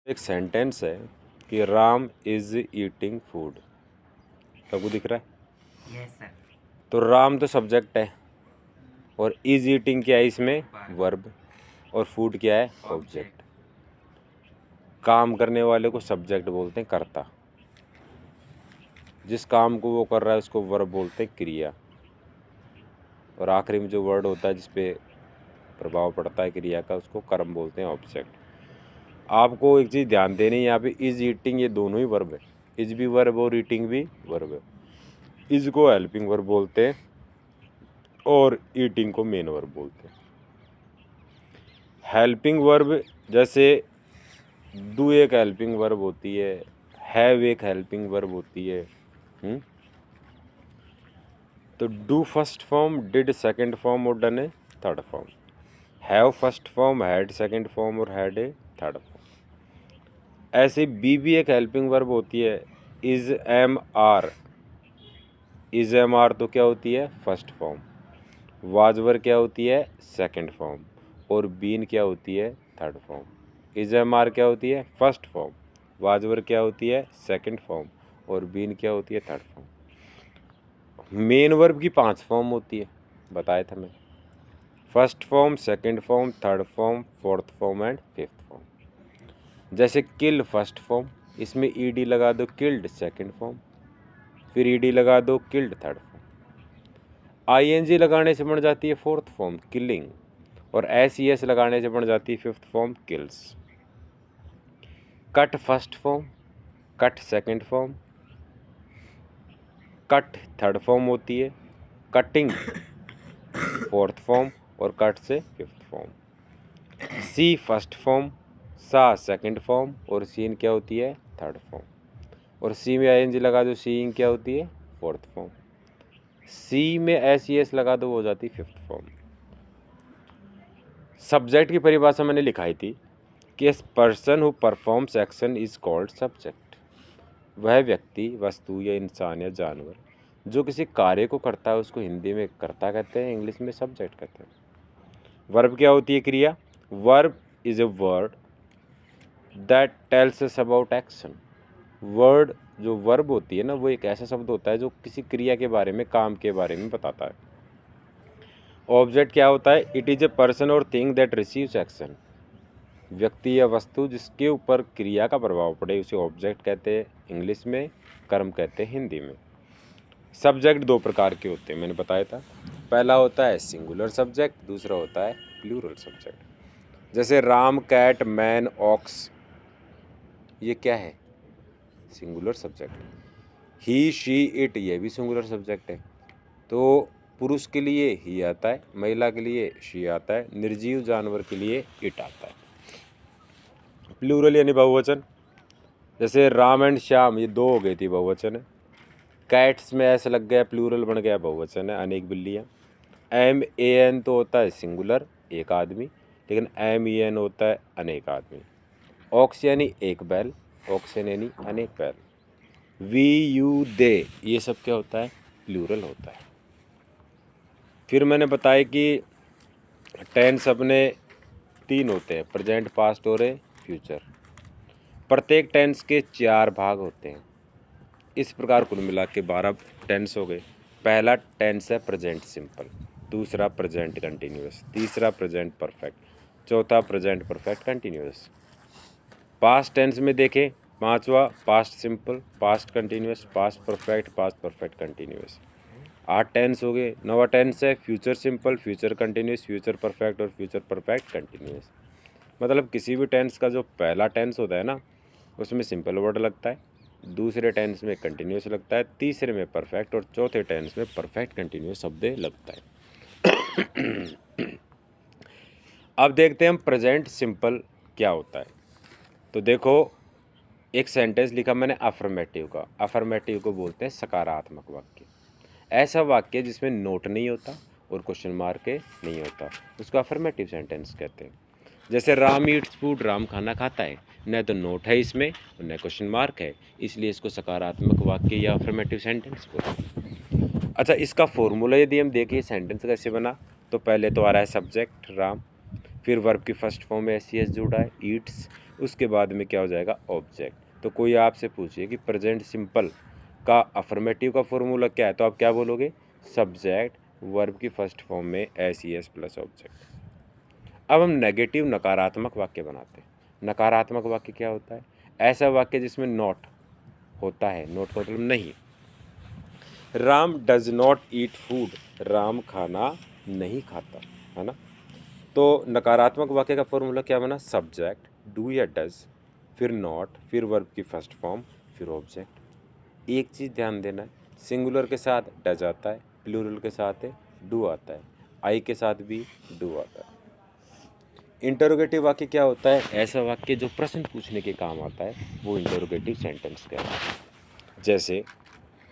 एक सेंटेंस है कि राम इज ईटिंग फूड। सबको दिख रहा है? Yes sir. तो राम तो सब्जेक्ट है और इज ईटिंग क्या है इसमें? वर्ब। और फूड क्या है? ऑब्जेक्ट। काम करने वाले को सब्जेक्ट बोलते हैं, कर्ता। जिस काम को वो कर रहा है उसको वर्ब बोलते हैं, क्रिया। और आखिरी में जो वर्ड होता है जिसपे प्रभाव पड़ता है क्रिया का, उसको कर्म बोलते हैं, ऑब्जेक्ट। आपको एक चीज़ ध्यान देनी है, यहाँ पे इज ईटिंग ये दोनों ही वर्ब है। इज भी वर्ब और ईटिंग भी वर्ब है। इज को हेल्पिंग वर्ब बोलते हैं और ईटिंग को मेन वर्ब बोलते हैं। हेल्पिंग वर्ब जैसे डू एक हेल्पिंग वर्ब होती है, हैव एक हेल्पिंग वर्ब होती है। तो do first form, did second form और डन ए third form. Have first form, had second form और हैड ए थर्ड फॉर्म। ऐसे बी एक हेल्पिंग वर्ब होती है, is am are. Is am are तो क्या होती है? First form. वाजवर क्या होती है? Second form. और बीन क्या होती है? Third form. Is am are क्या होती है? First form. वाजवर क्या होती है? Second form. और बीन क्या होती है? Third form. मेन वर्ब की 5 फॉर्म होती है, बताया था मैंने। First form, second form, third form, fourth form and fifth form. जैसे किल फर्स्ट फॉर्म, इसमें ईडी लगा दो, किल्ड सेकंड फॉर्म। फिर ईडी लगा दो, किल्ड थर्ड फॉर्म। आईएनजी लगाने से बन जाती है फोर्थ फॉर्म, किलिंग। और एस लगाने से बन जाती है fifth form, kills. Cut first form, cut second form, cut third form होती है, कटिंग फोर्थ फॉर्म और कट से फिफ्थ फॉर्म। सी फर्स्ट फॉर्म, सा सेकंड फॉर्म और सीन क्या होती है? Third form. और सी में आईएनजी लगा दो, सीइंग क्या होती है? Fourth form. सी में एस लगा दो, हो जाती फिफ्थ फॉर्म। सब्जेक्ट की परिभाषा मैंने लिखाई थी कि person who performs action is called subject. वह व्यक्ति, वस्तु या इंसान या जानवर जो किसी कार्य को करता है उसको हिंदी में कर्ता कहते हैं, इंग्लिश में सब्जेक्ट कहते हैं। वर्ब क्या होती है? क्रिया। Verb is a word that tells us about action. Word जो वर्ब होती है ना, वो एक ऐसा शब्द होता है जो किसी क्रिया के बारे में, काम के बारे में बताता है। ऑब्जेक्ट क्या होता है? इट इज ए पर्सन और थिंग दैट रिसीव्स एक्शन। व्यक्ति या वस्तु जिसके ऊपर क्रिया का प्रभाव पड़े उसे ऑब्जेक्ट कहते हैं इंग्लिश में, कर्म कहते हैं हिंदी में। सब्जेक्ट 2 प्रकार के होते हैं, मैंने बताया था। पहला होता है सिंगुलर सब्जेक्ट, दूसरा होता है प्लूरल सब्जेक्ट। जैसे राम, कैट, मैन, ऑक्स, ये क्या है? Singular subject. He, she, it, ये भी सिंगुलर सब्जेक्ट है। तो पुरुष के लिए ही आता है, महिला के लिए शी आता है, निर्जीव जानवर के लिए इट आता है। प्लूरल यानी बहुवचन। जैसे राम एंड श्याम, ये 2 हो गई थी, बहुवचन है। कैट्स में ऐसा लग गया, प्लूरल बन गया, बहुवचन है, अनेक बिल्लियाँ। MAN तो होता है सिंगुलर, एक आदमी, लेकिन MEN होता है अनेक आदमी। ऑक्स यानी एक बैल, ऑक्सन यानी अनेक बैल। वी, यू, दे, ये सब क्या होता है? प्लूरल होता है। फिर मैंने बताया कि टेंस अपने 3 होते हैं, प्रेजेंट, पास्ट और फ्यूचर। प्रत्येक टेंस के 4 भाग होते हैं। इस प्रकार कुल मिला के 12 टेंस हो गए। पहला टेंस है प्रेजेंट सिंपल, दूसरा प्रेजेंट कंटिन्यूअस, तीसरा प्रेजेंट परफेक्ट, चौथा present perfect continuous. Past tense में देखें, 5वां past simple, past continuous, past perfect, past perfect continuous. 8 tense हो गए। 9वां टेंस है future simple, future continuous, future perfect और फ्यूचर परफेक्ट कंटिन्यूअस। मतलब किसी भी टेंस का जो पहला टेंस होता है ना, उसमें सिंपल वर्ड लगता है, दूसरे टेंस में कंटिन्यूअस लगता है, तीसरे में परफेक्ट और चौथे टेंस में परफेक्ट कंटिन्यूअस शब्द लगता है। अब देखते हैं हम प्रेजेंट सिंपल क्या होता है। तो देखो, एक सेंटेंस लिखा मैंने अफर्मेटिव का। अफर्मेटिव को बोलते हैं सकारात्मक वाक्य। ऐसा वाक्य जिसमें नोट नहीं होता और क्वेश्चन मार्क नहीं होता, उसको अफर्मेटिव सेंटेंस कहते हैं। जैसे राम ईट्स फूड, राम खाना खाता है, न तो नोट है इसमें और न क्वेश्चन मार्क है, इसलिए इसको सकारात्मक वाक्य या अफर्मेटिव सेंटेंस बोलते हैं। अच्छा, इसका फॉर्मूला यदि हम देखें सेंटेंस कैसे बना, तो पहले तो आ रहा है सब्जेक्ट राम, फिर वर्ब की फर्स्ट फॉर्म में एस जुड़ा है ईट्स, उसके बाद में क्या हो जाएगा, ऑब्जेक्ट। तो कोई आपसे पूछिए कि प्रेजेंट सिंपल का अफर्मेटिव का फॉर्मूला क्या है, तो आप क्या बोलोगे, सब्जेक्ट वर्ब की फर्स्ट फॉर्म में S E S plus object. अब हम नेगेटिव नकारात्मक वाक्य बनाते हैं। नकारात्मक वाक्य क्या होता है, ऐसा वाक्य जिसमें नॉट होता है, नॉट का मतलब नहीं। Ram does not eat food, Ram खाना नहीं खाता, है ना। तो नकारात्मक वाक्य का फॉर्मूला क्या बना, सब्जेक्ट डू या डज, फिर नॉट, फिर वर्ब की फर्स्ट फॉर्म, फिर ऑब्जेक्ट। एक चीज़ ध्यान देना है, सिंगुलर के साथ डज आता है, प्लूरल के साथ डू आता है, आई के साथ भी डू आता है। इंटरोगेटिव वाक्य क्या होता है, ऐसा वाक्य जो प्रश्न पूछने के काम आता है, वो इंटरोगेटिव सेंटेंस कहलाता है। जैसे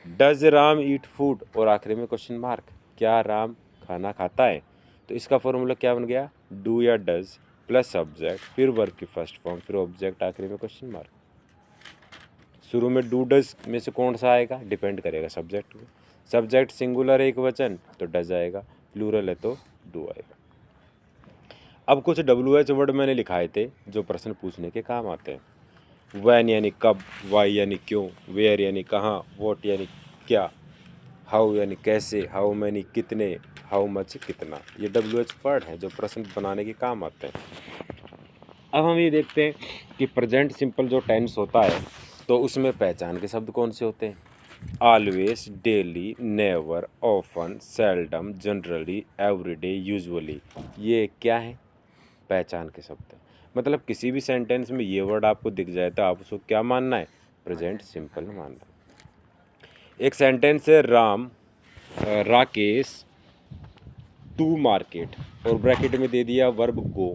डज राम ईट फूड और आखिरी में क्वेश्चन मार्क, क्या राम खाना खाता है। तो इसका फॉर्मूला क्या बन गया, डू या डज प्लस सब्जेक्ट, फिर वर्ब की फर्स्ट फॉर्म, फिर ऑब्जेक्ट, आखिरी में क्वेश्चन मार्क। शुरू में डू डज में से कौन सा आएगा, डिपेंड करेगा सब्जेक्ट को। सब्जेक्ट सिंगुलर है एक वचन तो डज आएगा, प्लूरल है तो डू आएगा। अब कुछ WH वर्ड मैंने लिखाए थे जो प्रश्न पूछने के काम आते हैं। वैन यानी कब, वाई यानी क्यों, वेयर यानी कहाँ, वॉट यानी क्या, हाउ यानी कैसे, हाउ मैनी कितने, हाउ मच कितना। ये WH वर्ड हैं जो प्रश्न बनाने के काम आते हैं। अब हम ये देखते हैं कि प्रेजेंट सिंपल जो टेंस होता है तो उसमें पहचान के शब्द कौन से होते हैं, always, daily, never, often, seldom, generally, everyday, usually. ये क्या है, पहचान के शब्द हैं। मतलब किसी भी सेंटेंस में ये वर्ड आपको दिख जाए तो आप उसको क्या मानना है, प्रेजेंट सिंपल मानना है। एक सेंटेंस है राकेश टू मार्केट और ब्रैकेट में दे दिया वर्ब गो,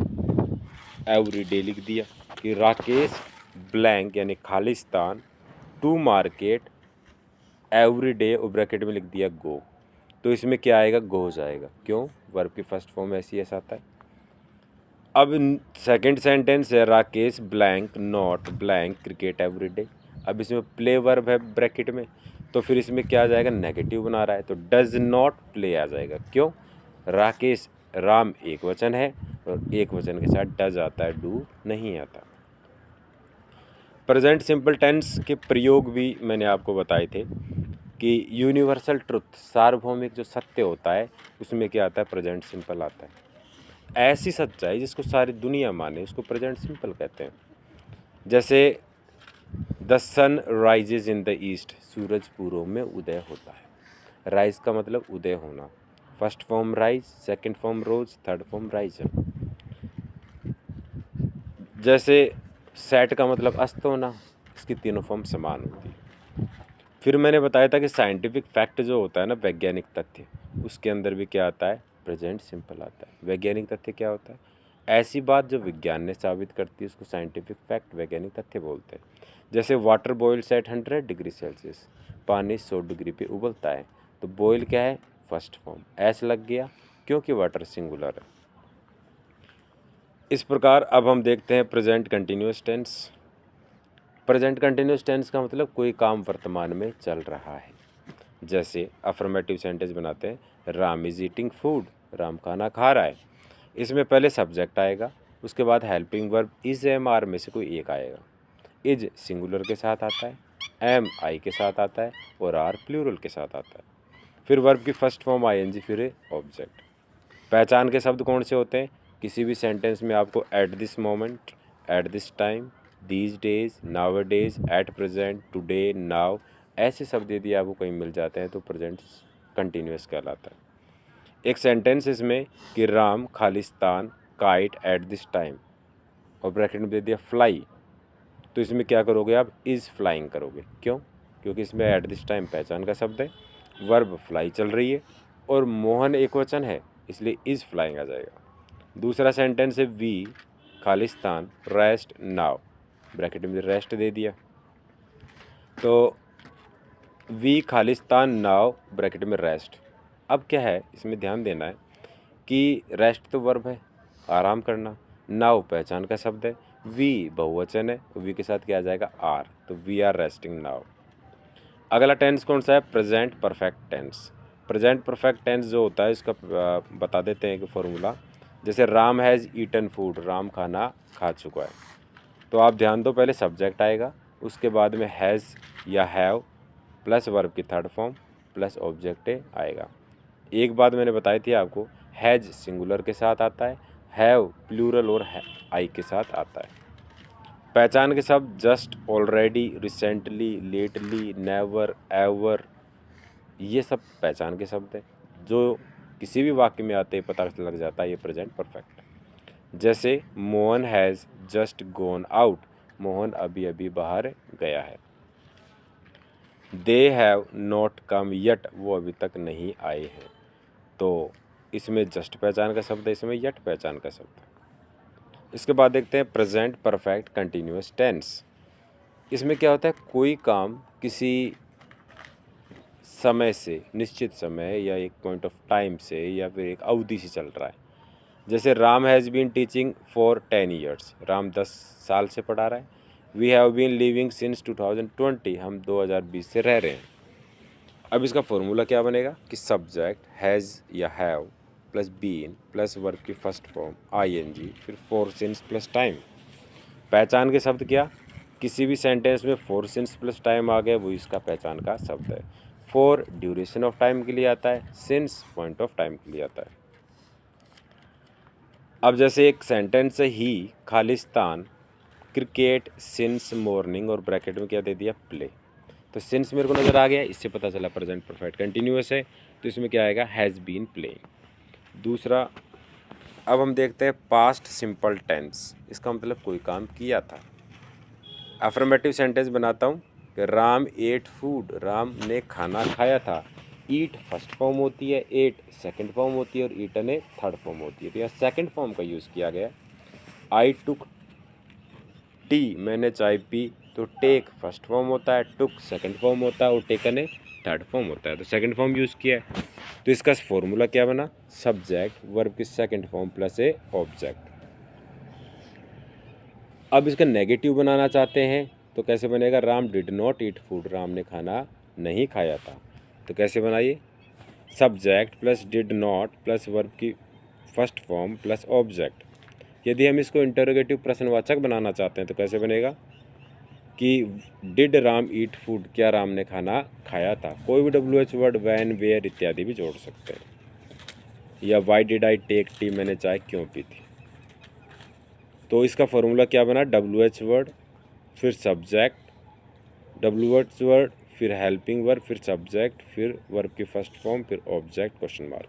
एवरीडे लिख दिया कि राकेश ब्लैंक यानी खालिस्तान टू मार्केट एवरीडे और ब्रैकेट में लिख दिया गो। तो इसमें क्या आएगा, गो हो जाएगा, क्यों, वर्ब की फर्स्ट फॉर्म ऐसी ऐसा आता है। अब सेकंड सेंटेंस है Rakesh blank not blank cricket everyday. अब इसमें प्ले वर्ब है ब्रैकेट में, तो फिर इसमें क्या आ जाएगा, नेगेटिव बना रहा है तो डज नॉट प्ले आ जाएगा, क्यों, राकेश राम एक वचन है और एक वचन के साथ डज आता है, डू नहीं आता। प्रेजेंट सिंपल टेंस के प्रयोग भी मैंने आपको बताए थे कि यूनिवर्सल ट्रुथ, सार्वभौमिक जो सत्य होता है उसमें क्या आता है, प्रेजेंट सिंपल आता है। ऐसी सच्चाई जिसको सारी दुनिया माने उसको प्रेजेंट सिंपल कहते हैं। जैसे the sun rises in the east, सूरज पूर्व में उदय होता है। राइज का मतलब उदय होना, first form rise, second form rose, third form risen. जैसे सेट का मतलब अस्त होना, इसकी तीनों फॉर्म समान होती है। फिर मैंने बताया था कि साइंटिफिक फैक्ट जो होता है ना, वैज्ञानिक तथ्य, उसके अंदर भी क्या आता है, प्रेजेंट सिंपल आता है। वैज्ञानिक तथ्य क्या होता है, ऐसी बात जो विज्ञान ने साबित करती है उसको साइंटिफिक फैक्ट, वैज्ञानिक तथ्य बोलते हैं। जैसे water boils at 100 degree Celsius, पानी 100 डिग्री पे उबलता है। तो बॉयल क्या है, फर्स्ट फॉर्म, एस लग गया क्योंकि वाटर सिंगुलर है। इस प्रकार अब हम देखते हैं present continuous tense. Present continuous tense का मतलब कोई काम वर्तमान में चल रहा है। जैसे अफर्मेटिव सेंटेंस बनाते हैं, Ram is eating food, Ram खाना खा रहा है। इसमें पहले सब्जेक्ट आएगा, उसके बाद helping verb is am are में से कोई एक आएगा। इज सिंगुलर के साथ आता है, एम आई के साथ आता है और आर प्लूरल के साथ आता है। फिर वर्ब की फर्स्ट फॉर्म आईएनजी, फिर ऑब्जेक्ट। पहचान के शब्द कौन से होते हैं, किसी भी सेंटेंस में आपको at this moment, eight this time, these days, now days, at present, today, now, ऐसे शब्द यदि आपको कहीं मिल जाते हैं तो प्रेजेंट कंटिन्यूअस कहलाता है। एक सेंटेंस इसमें कि Ram Khalistan kite eight this time और ब्रैकेट में दे दिया फ्लाई, तो इसमें क्या करोगे आप, इज़ फ्लाइंग करोगे, क्यों, क्योंकि इसमें एट दिस टाइम पहचान का शब्द है, वर्ब फ्लाई चल रही है और मोहन एक वचन है इसलिए इज़ फ्लाइंग आ जाएगा। दूसरा सेंटेंस है we Khalistan rest now, bracket में रेस्ट दे दिया, तो वी खालिस्तान नाउ ब्रैकेट में रेस्ट। अब क्या है, इसमें ध्यान देना है कि रेस्ट तो वर्ब है, आराम करना, नाउ पहचान का शब्द है, वी बहुवचन है, वी के साथ क्या आ जाएगा, आर, तो वी आर रेस्टिंग नाउ। अगला टेंस कौन सा है, present perfect tense. Present perfect tense जो होता है इसका बता देते हैं कि फॉर्मूला। जैसे Ram has eaten food, Ram खाना खा चुका है, तो आप ध्यान दो, पहले सब्जेक्ट आएगा, उसके बाद में हैज़ या हैव प्लस वर्ब की थर्ड फॉर्म प्लस ऑब्जेक्ट आएगा। एक बात मैंने बताई थी आपको, हैज़ सिंगुलर के साथ आता है, हैव प्लूरल और आई के साथ आता है। पहचान के शब्द just, already, recently, lately, never, ever, ये सब पहचान के शब्द हैं जो किसी भी वाक्य में आते ही पता लग जाता है ये प्रेजेंट परफेक्ट। जैसे Mohan has just gone out, Mohan अभी अभी बाहर गया है। They have not come yet, वो अभी तक नहीं आए हैं। तो इसमें जस्ट पहचान का शब्द है, इसमें यट पहचान का शब्द है। इसके बाद देखते हैं प्रेजेंट परफेक्ट कंटिन्यूअस टेंस। इसमें क्या होता है, कोई काम किसी समय से, निश्चित समय या एक पॉइंट ऑफ टाइम से या फिर एक अवधि से चल रहा है। जैसे Ram has been teaching for 10 years, Ram 10 साल से पढ़ा रहा है। We have been living since 2020, हम 2020 से रह रहे हैं। अब इसका फॉर्मूला क्या बनेगा कि सब्जेक्ट हैज़ या have plus been plus verb की फर्स्ट फॉर्म आईएनजी फिर फॉर सिंस प्लस टाइम। पहचान के शब्द क्या, किसी भी सेंटेंस में फॉर सिंस प्लस टाइम आ गया वो इसका पहचान का शब्द है। फॉर ड्यूरेशन ऑफ टाइम के लिए आता है, सिंस पॉइंट ऑफ टाइम के लिए आता है। अब जैसे एक सेंटेंस है, ही खालिस्तान क्रिकेट सिंस मॉर्निंग और ब्रैकेट में क्या दे दिया, प्ले। तो सिंस मेरे को नज़र आ गया, इससे पता चला प्रेजेंट परफेक्ट कंटिन्यूअस है, तो इसमें क्या आएगा, हैज़ बीन प्लेइंग। दूसरा, अब हम देखते हैं पास्ट सिंपल टेंस। इसका मतलब कोई काम किया था। अफर्मेटिव सेंटेंस बनाता हूँ कि राम एट फूड, राम ने खाना खाया था। ईट फर्स्ट फॉर्म होती है, एट सेकंड फॉर्म होती है और ईटन ए थर्ड फॉर्म होती है। तो यहाँ सेकंड फॉर्म का यूज़ किया गया। आई टुक टी, मैंने चाय पी, तो टेक फर्स्ट फॉर्म होता है, टुक सेकंड फॉर्म होता है और टेकन ए थर्ड फॉर्म होता है। तो सेकंड फॉर्म यूज़ किया है। तो इसका फॉर्मूला क्या बना, सब्जेक्ट वर्ब की second form plus a object. अब इसका नेगेटिव बनाना चाहते हैं तो कैसे बनेगा, Ram did not eat food, Ram ने खाना नहीं खाया था। तो कैसे बनाइए, subject plus did not plus verb की फर्स्ट फॉर्म प्लस ऑब्जेक्ट। यदि हम इसको इंटरोगेटिव प्रश्नवाचक बनाना चाहते हैं तो कैसे बनेगा कि डिड राम ईट फूड, क्या राम ने खाना खाया था। कोई भी WH वर्ड वैन वेयर इत्यादि भी जोड़ सकते हैं। या why did I take tea, मैंने चाय क्यों पी थी। तो इसका फॉर्मूला क्या बना, WH वर्ड फिर सब्जेक्ट, WH वर्ड फिर हेल्पिंग वर्ब फिर सब्जेक्ट फिर वर्ब की फर्स्ट फॉर्म फिर ऑब्जेक्ट क्वेश्चन मार्क।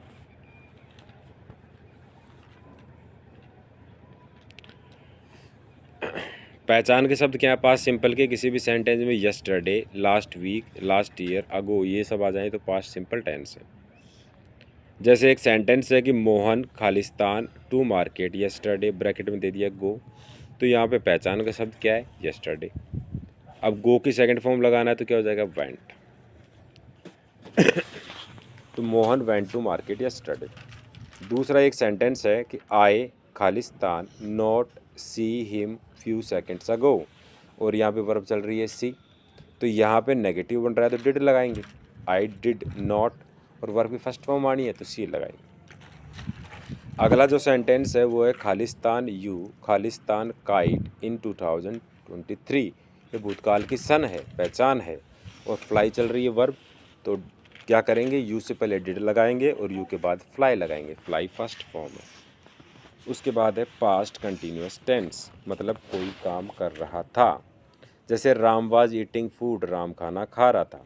पहचान के शब्द क्या है, पास्ट सिंपल के किसी भी सेंटेंस में yesterday, last week, last year, ago, ये सब आ जाए तो पास्ट सिंपल टेंस है। जैसे एक सेंटेंस है कि मोहन खालिस्तान टू मार्केट यस्टरडे, ब्रैकेट में दे दिया गो, तो यहाँ पे पहचान का शब्द क्या है, यस्टरडे। अब गो की सेकंड फॉर्म लगाना है तो क्या हो जाएगा, वेंट। तो Mohan went to market yesterday. दूसरा एक सेंटेंस है कि आई खालिस्तान not see him few seconds ago, और यहाँ पे वर्ब चल रही है सी, तो यहाँ पे नेगेटिव बन रहा है तो डिड लगाएंगे, आई डिड नॉट, और वर्ब की फर्स्ट फॉर्म आनी है तो सी लगाएंगे। अगला जो सेंटेंस है वो है खालिस्तान यू खालिस्तान काइट इन 2023, ये भूतकाल की सन है, पहचान है, और फ्लाई चल रही है वर्ब, तो क्या करेंगे, यू से पहले डिड लगाएंगे और यू के बाद फ्लाई लगाएंगे, फ्लाई फर्स्ट फॉर्म है। उसके बाद है पास्ट कंटिन्यूअस टेंस, मतलब कोई काम कर रहा था। जैसे Ram was eating food, Ram खाना खा रहा था।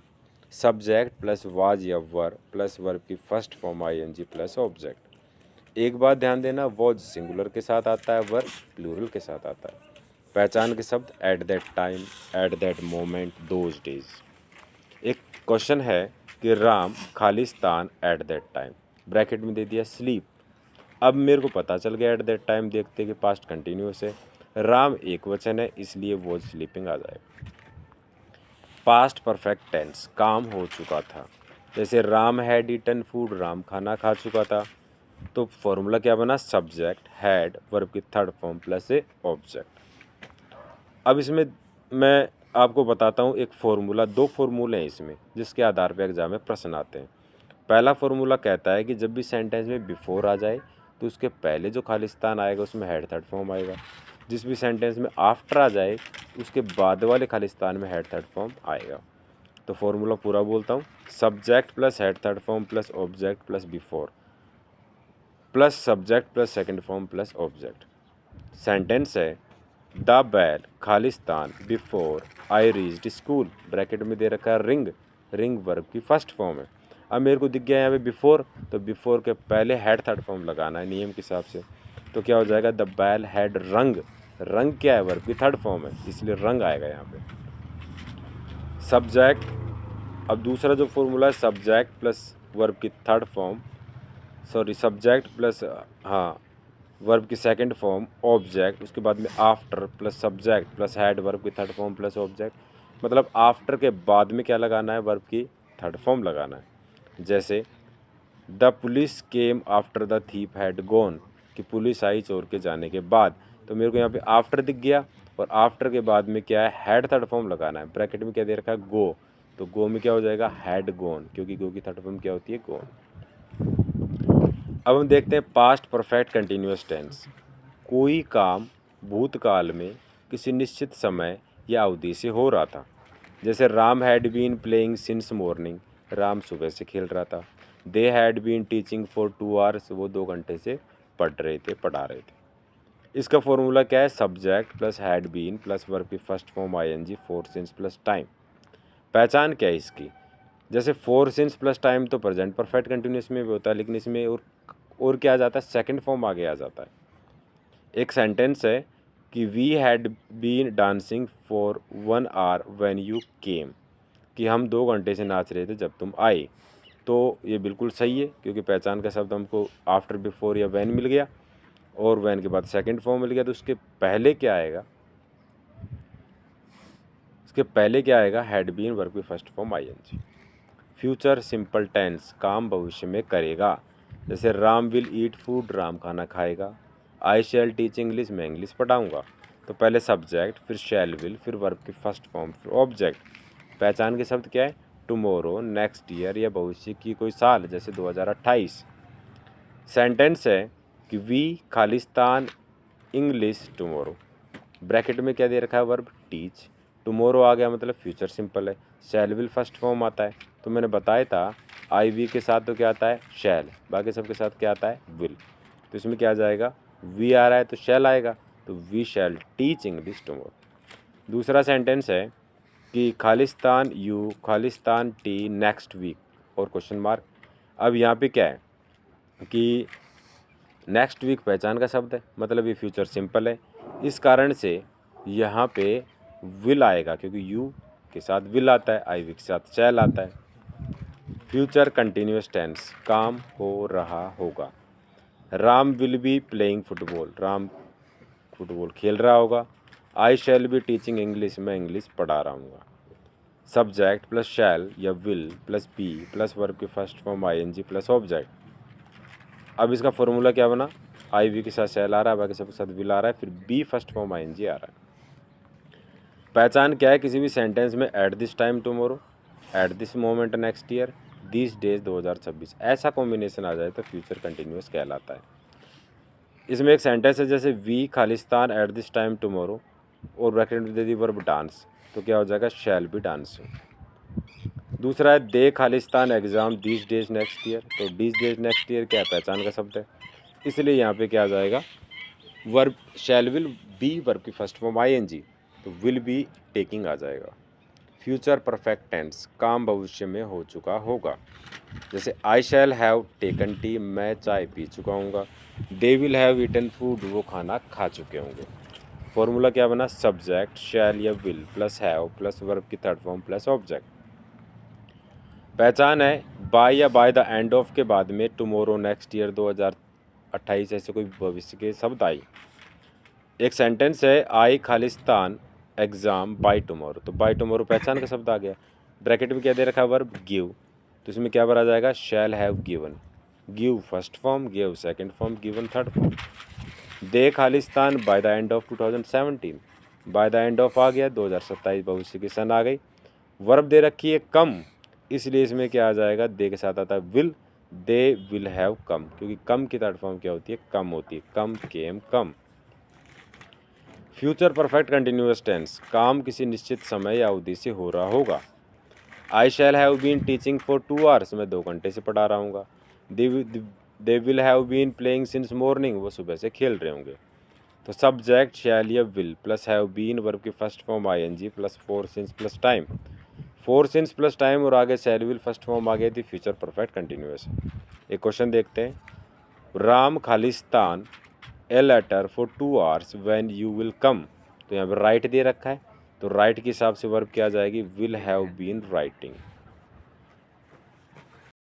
सब्जेक्ट प्लस वाज या वर्ब प्लस वर्ब की first form ING plus object. एक बात ध्यान देना, वॉज सिंगुलर के साथ आता है, वर्ब प्लूरल के साथ आता है। पहचान के शब्द at that time, at that moment, those days. एक क्वेश्चन है कि Ram Khalistan at that time, bracket में दे दिया स्लीप। अब मेरे को पता चल गया एट दैट टाइम देखते कि पास्ट कंटिन्यूअस है, राम एक वचन है इसलिए वॉज स्लीपिंग आ जाएगा। पास्ट परफेक्ट टेंस, काम हो चुका था। जैसे Ram had eaten food, Ram खाना खा चुका था, तो फॉर्मूला क्या बना, सब्जेक्ट हैड वर्ब की third form plus a object. अब इसमें मैं आपको बताता हूँ एक फॉर्मूला, दो फॉर्मूले हैं इसमें जिसके आधार पर एग्जाम में प्रश्न आते हैं। पहला फॉर्मूला कहता है कि जब भी सेंटेंस में बिफोर आ जाए तो उसके पहले जो खालिस्तान आएगा उसमें हेड थर्ड फॉर्म आएगा। जिस भी सेंटेंस में आफ्टर आ जाए उसके बाद वाले खालिस्तान में हेड थर्ड फॉर्म आएगा। तो फॉर्मूला पूरा बोलता हूँ, subject plus had third form plus object plus before plus subject plus second form plus object. Sentence है द बेल खालिस्तान before I reached school, bracket में दे रखा है रिंग, रिंग वर्ब की फर्स्ट फॉर्म है। अब मेरे को दिख गया यहाँ पे बिफोर, तो बिफोर के पहले हेड थर्ड फॉर्म लगाना है नियम के हिसाब से। तो क्या हो जाएगा, द बेल हैड रंग, रंग क्या है, वर्ब की थर्ड फॉर्म है, इसलिए रंग आएगा यहाँ पे। सब्जेक्ट, अब दूसरा जो फॉर्मूला है सब्जेक्ट प्लस वर्ब की third form, sorry subject plus verb की सेकंड फॉर्म ऑब्जेक्ट, उसके बाद में after plus subject plus had verb की थर्ड फॉर्म प्लस ऑब्जेक्ट। मतलब आफ्टर के बाद में क्या लगाना है, वर्ब की थर्ड फॉर्म लगाना है। जैसे the police came after the thief had gone, कि पुलिस आई चोर के जाने के बाद। तो मेरे को यहाँ पे आफ्टर दिख गया, और आफ्टर के बाद में क्या है, हैड थर्ड फॉर्म लगाना है। ब्रैकेट में क्या दे रखा है, गो, तो गो में क्या हो जाएगा, हैड गॉन, क्योंकि गो की थर्ड फॉर्म क्या होती है, गॉन। अब हम देखते हैं पास्ट परफेक्ट कंटिन्यूअस टेंस। कोई काम भूतकाल में किसी निश्चित समय या अवधि से हो रहा था। जैसे Ram had been playing since morning, Ram सुबह से खेल रहा था। They had been teaching for 2 hours, वो 2 घंटे से पढ़ा रहे थे। इसका फॉर्मूला क्या है, subject plus had been plus verb की first form ING for since plus time. पहचान क्या है इसकी, जैसे फोर सिंस प्लस टाइम तो प्रेजेंट परफेक्ट कंटिन्यूस में भी होता है, लेकिन इसमें और क्या आ जाता है, सेकंड फॉर्म आगे आ जाता है। एक सेंटेंस है कि we had been dancing for 1 hour when you came, कि हम 2 घंटे से नाच रहे थे जब तुम आए। तो ये बिल्कुल सही है, क्योंकि पहचान का शब्द हमको आफ्टर बिफोर या व्हेन मिल गया, और व्हेन के बाद सेकंड फॉर्म मिल गया, तो उसके पहले क्या आएगा, हैड बीन वर्ब की first form I N G. Future simple tense, काम भविष्य में करेगा। जैसे Ram will eat food, Ram खाना खाएगा। आई शैल टीच इंग्लिश, मैं इंग्लिश पढ़ाऊंगा। तो पहले सब्जेक्ट, फिर शैल विल, फिर वर्ब की फर्स्ट फॉर्म, फिर ऑब्जेक्ट। पहचान के शब्द क्या है, टुमोरो, नेक्स्ट ईयर या भविष्य की कोई साल, जैसे 2028। सेंटेंस है कि वी खालिस्तान इंग्लिश टुमोरो, ब्रैकेट में क्या दे रखा है, वर्ब टीच। टुमोरो आ गया मतलब फ्यूचर सिंपल है। शैल विल फर्स्ट फॉर्म आता है, तो मैंने बताया था आई वी के साथ तो क्या आता है, शैल, बाकी सब के साथ क्या आता है, विल। तो इसमें क्या आ जाएगा, वी आ रहा है तो शैल आएगा, तो we shall teach English tomorrow. दूसरा सेंटेंस है कि खालिस्तान यू खालिस्तान टी नेक्स्ट वीक और क्वेश्चन मार्क। अब यहाँ पे क्या है कि नेक्स्ट वीक पहचान का शब्द है, मतलब ये फ्यूचर सिंपल है, इस कारण से यहाँ पे विल आएगा, क्योंकि यू के साथ विल आता है, आई वी के साथ शैल आता है। फ्यूचर कंटिन्यूअस टेंस, काम हो रहा होगा। Ram will be playing football, Ram football खेल रहा होगा। I shall be teaching English, मैं इंग्लिश पढ़ा रहा हूँ। सब्जेक्ट प्लस शैल या will plus be plus verb की first form ING plus object. अब इसका फॉर्मूला क्या बना, आई वी के साथ शैल आ रहा है, बाकी सबके साथ विल आ रहा है, फिर बी फर्स्ट फॉर्म आईएनजी आ रहा है। पहचान क्या है, किसी भी सेंटेंस में eight this time tomorrow, at this moment next year, this days 2026, ऐसा कॉम्बिनेशन आ जाए तो फ्यूचर कंटिन्यूअस कहलाता है। इसमें एक सेंटेंस है जैसे वी खालिस्तान एट दिस टाइम टुमारो, और ब्रैकेट में दे दी वर्ब डांस, तो क्या हो जाएगा, शैल बी डांसिंग। दूसरा है दे खालिस्तान exam this days next year, तो दिस डेज नेक्स्ट ईयर क्या है, पहचान का शब्द है, इसलिए यहाँ पे क्या आ जाएगा, verb shell will be verb की फर्स्ट फॉर्म आईएनजी, तो विल बी टेकिंग आ जाएगा। फ्यूचर परफेक्ट टेंस, काम भविष्य में हो चुका होगा। जैसे I shall have taken tea, मैं चाय पी चुका हूँगा। They will have eaten food, वो खाना खा चुके होंगे। फॉर्मूला क्या बना, सब्जेक्ट शैल या will plus have plus verb की थर्ड फॉर्म प्लस ऑब्जेक्ट। पहचान है बाय या बाय द एंड ऑफ के बाद में टुमारो, नेक्स्ट ईयर, 2028 ऐसे कोई भविष्य के शब्द आई। एक सेंटेंस है आई खालिस्तान एग्जाम बाय टुमारो, तो बाय टुमारो पहचान का शब्द आ गया। ब्रैकेट में क्या दे रखा है, वर्ब गिव, तो इसमें क्या भरा जाएगा, shall have given, give first form, give second form, given third form. They खालिस्तान by the end of 2017, by the end of आ गया, 2027 भविष्य की सन आ गई। वर्ब दे रखी है कम, इसलिए इसमें क्या आ जाएगा, दे के साथ आता है will, they will have come, क्योंकि कम की थर्ड फॉर्म क्या होती है, कम होती है, कम केम कम। फ्यूचर परफेक्ट कंटिन्यूअस टेंस, काम किसी निश्चित समय या अवधि से हो रहा होगा। I shall have been teaching for 2 hours, मैं 2 घंटे से पढ़ा रहा हूँगा। They will have been playing since morning, वो सुबह से खेल रहे होंगे। तो सब्जेक्ट शैल या will plus have been verb की first form ING plus for since plus time. For since plus time और आगे शैल विल फर्स्ट फॉर्म आ गई थी फ्यूचर परफेक्ट कंटिन्यूअस। एक क्वेश्चन देखते हैं। राम खालिस्तान a letter for 2 hours when you will come, तो यहाँ पर राइट दे रखा है, तो राइट के हिसाब से वर्ब क्या आ जाएगी, विल हैव बीन राइटिंग।